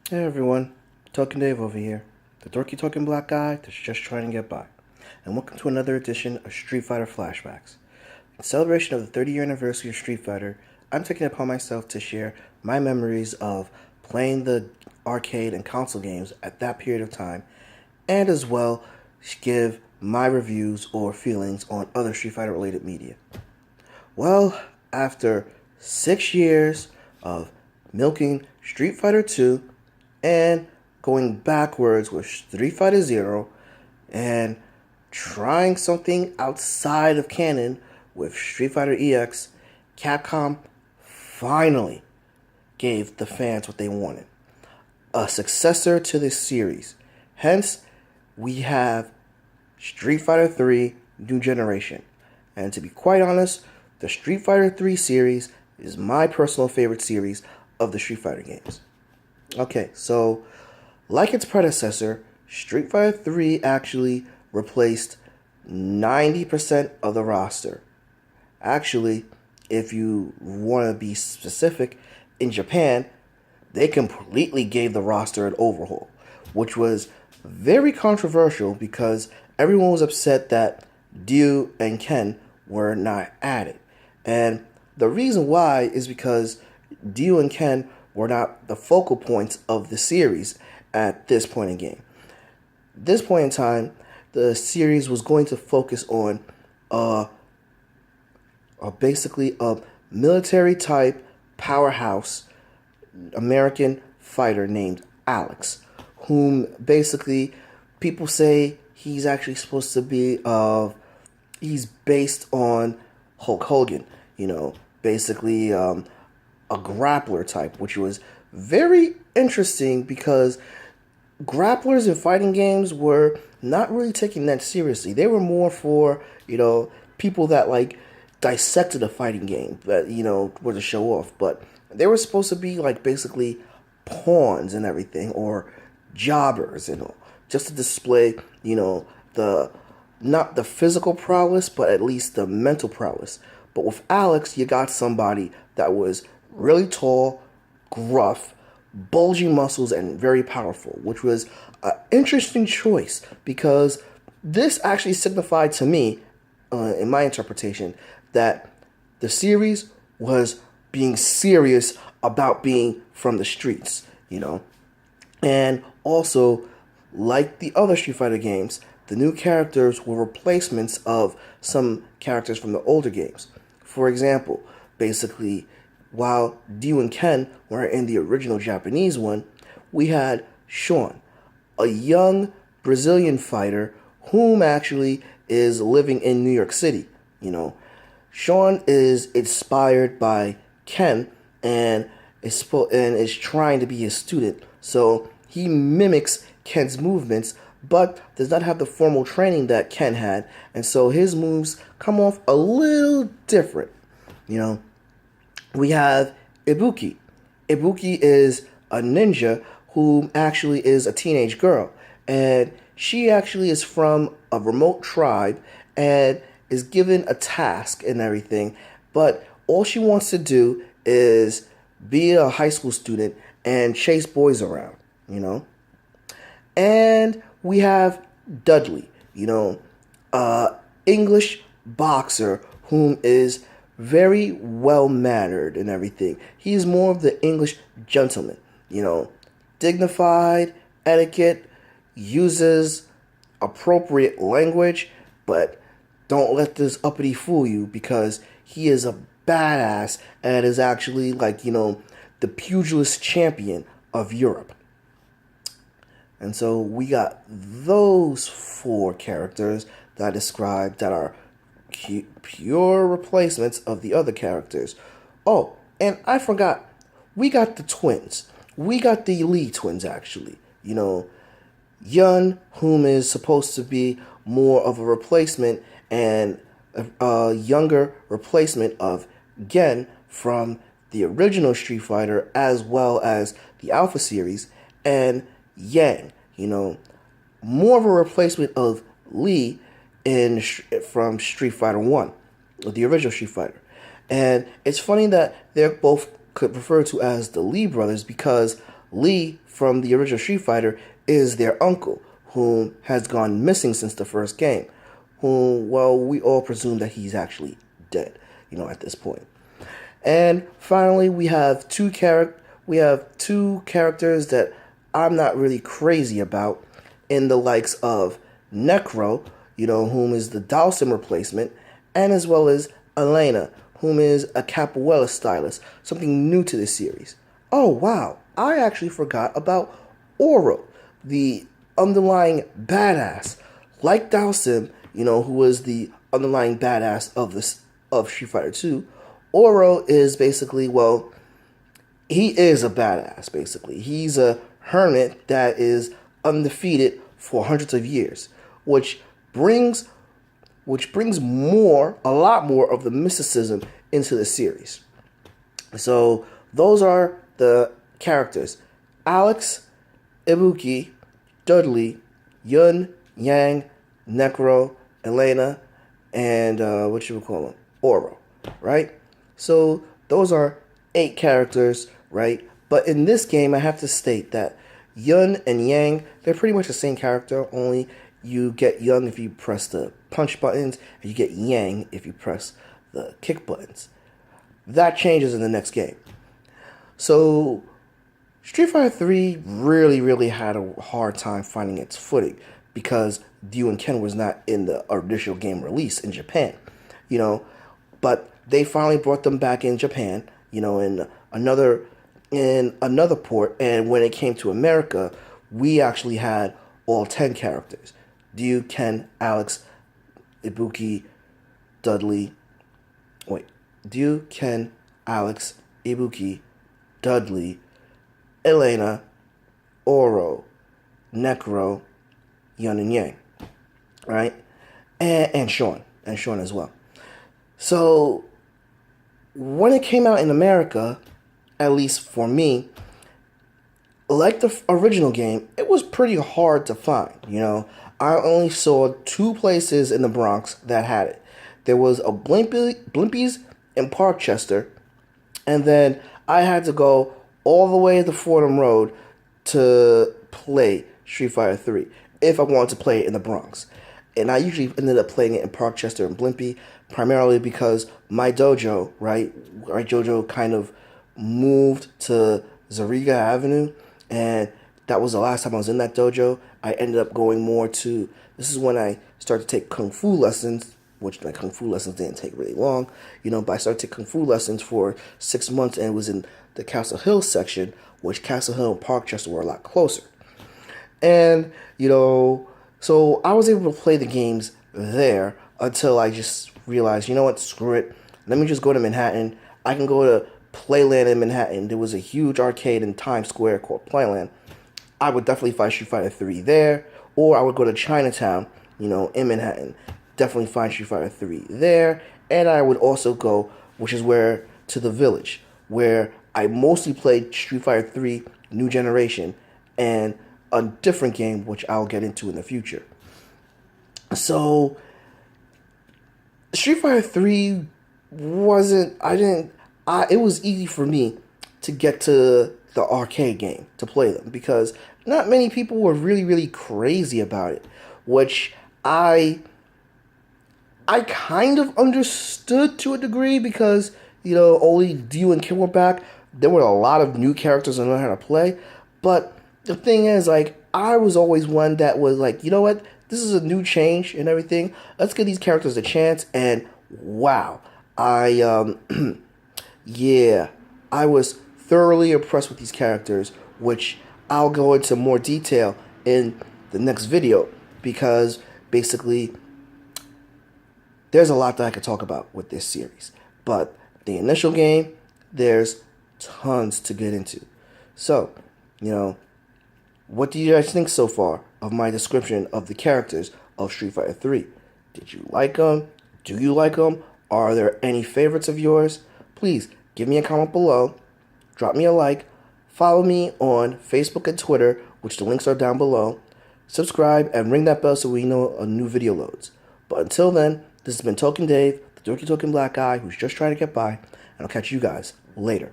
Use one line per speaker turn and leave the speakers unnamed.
Hey everyone, Talking Dave over here, the dorky talking black guy that's just trying to get by. And welcome to another edition of Street Fighter Flashbacks. In celebration of the 30-year anniversary of Street Fighter, I'm taking it upon myself to share my memories of playing the arcade and console games at that period of time, and as well give my reviews or feelings on other Street Fighter related media. Well, after 6 years of milking Street Fighter 2 and going backwards with Street Fighter Zero and trying something outside of canon with Street Fighter EX, Capcom finally gave the fans what they wanted. A successor to this series. Hence, we have Street Fighter 3 New Generation. And to be quite honest, the Street Fighter 3 series is my personal favorite series of the Street Fighter games. Okay, so like its predecessor, Street Fighter 3 actually replaced 90% of the roster. Actually, if you want to be specific, in Japan, they completely gave the roster an overhaul, which was very controversial because everyone was upset that Ryu and Ken were not added. And the reason why is because Ryu and Ken were not the focal points of the series at this point in game. This point in time, the series was going to focus on basically a military type powerhouse American fighter named Alex, whom basically people say he's actually supposed to be he's based on Hulk Hogan, basically a grappler type, which was very interesting because grapplers in fighting games were not really taken that seriously. They were more for, people that like dissected a fighting game that, were to show off. But they were supposed to be like basically pawns and everything, or jobbers, just to display, the not the physical prowess, but at least the mental prowess. But with Alex, you got somebody that was really tall, gruff, bulging muscles, and very powerful, which was an interesting choice because this actually signified to me, in my interpretation, that the series was being serious about being from the streets, And also, like the other Street Fighter games, the new characters were replacements of some characters from the older games. For example, basically, while Ryu and Ken were in the original Japanese one, we had Sean, a young Brazilian fighter whom actually is living in New York City. Sean is inspired by Ken and is trying to be his student. So he mimics Ken's movements, but does not have the formal training that Ken had, and so his moves come off a little different. We have Ibuki. Ibuki is a ninja who actually is a teenage girl, and she actually is from a remote tribe and is given a task and everything, but all she wants to do is be a high school student and chase boys around, And we have Dudley, English boxer whom is very well mannered and everything. He's more of the English gentleman, dignified, etiquette, uses appropriate language, but don't let this uppity fool you because he is a badass and is actually like, the pugilist champion of Europe. And so we got those four characters that I described that are pure replacements of the other characters. Oh, and I forgot, we got the twins. We got the Lee twins, actually. Yun, whom is supposed to be more of a replacement and a younger replacement of Gen from the original Street Fighter as well as the Alpha series, and Yang, more of a replacement of Lee from Street Fighter 1, the original Street Fighter. And it's funny that they're both referred to as the Lee brothers because Lee from the original Street Fighter is their uncle, whom has gone missing since the first game. Whom, well, we all presume that he's actually dead, at this point. And finally, we have two characters that I'm not really crazy about, in the likes of Necro, whom is the Dhalsim replacement, and as well as Elena, whom is a capoeira stylist, something new to this series. Oh wow, I actually forgot about Oro, the underlying badass, like Dhalsim, who was the underlying badass of Street Fighter 2. Oro is basically, well, he is a badass, basically. He's a hermit that is undefeated for hundreds of years, which brings a lot more of the mysticism into the series. So those are the characters: Alex, Ibuki, Dudley, Yun, Yang, Necro, Elena, and Oro, right? So those are 8 characters, right? But in this game, I have to state that Yun and Yang, they're pretty much the same character, only you get Yun if you press the punch buttons, and you get Yang if you press the kick buttons. That changes in the next game. So Street Fighter 3 really, really had a hard time finding its footing because Ryu and Ken was not in the original game release in Japan, but they finally brought them back in Japan, in another port, and when it came to America, we actually had all 10 characters: Ryu, Ken, Alex, Ibuki, Dudley. Ryu, Ken, Alex, Ibuki, Dudley, Elena, Oro, Necro, Yun, and Yang, right? And Sean as well. So when it came out in America, at least for me, like the original game, it was pretty hard to find. I only saw 2 places in the Bronx that had it. There was a Blimpies in Parkchester, and then I had to go all the way to Fordham Road to play Street Fighter 3 if I wanted to play it in the Bronx. And I usually ended up playing it in Parkchester and Blimpie, primarily because my dojo, right, kind of moved to Zariga Avenue, and that was the last time I was in that dojo. I ended up going more to, this is when I started to take Kung Fu lessons, which my Kung Fu lessons didn't take really long, but I started to take Kung Fu lessons for 6 months, and it was in the Castle Hill section, which Castle Hill and Parkchester were a lot closer. And, so I was able to play the games there until I just realized, screw it. Let me just go to Manhattan. I can go to Playland in Manhattan. There was a huge arcade in Times Square called Playland. I would definitely find Street Fighter 3 there. Or I would go to Chinatown, in Manhattan. Definitely find Street Fighter 3 there. And I would also go, to the Village, where I mostly played Street Fighter 3 New Generation and a different game, which I'll get into in the future. So Street Fighter 3 it was easy for me to get to the arcade game to play them because not many people were really, really crazy about it, which I kind of understood to a degree because, only Ryu and Ken were back. There were a lot of new characters I know how to play, but the thing is, I was always one that was like, you know what? This is a new change and everything. Let's give these characters a chance. And wow, I was thoroughly impressed with these characters, which I'll go into more detail in the next video because basically there's a lot that I could talk about with this series. But the initial game, there's tons to get into. So, what do you guys think so far of my description of the characters of Street Fighter 3? Did you like them? Do you like them? Are there any favorites of yours? Please give me a comment below. Drop me a like. Follow me on Facebook and Twitter, which the links are down below. Subscribe and ring that bell so we know a new video loads. But until then, this has been Token Dave, the dorky token black guy who's just trying to get by, and I'll catch you guys later.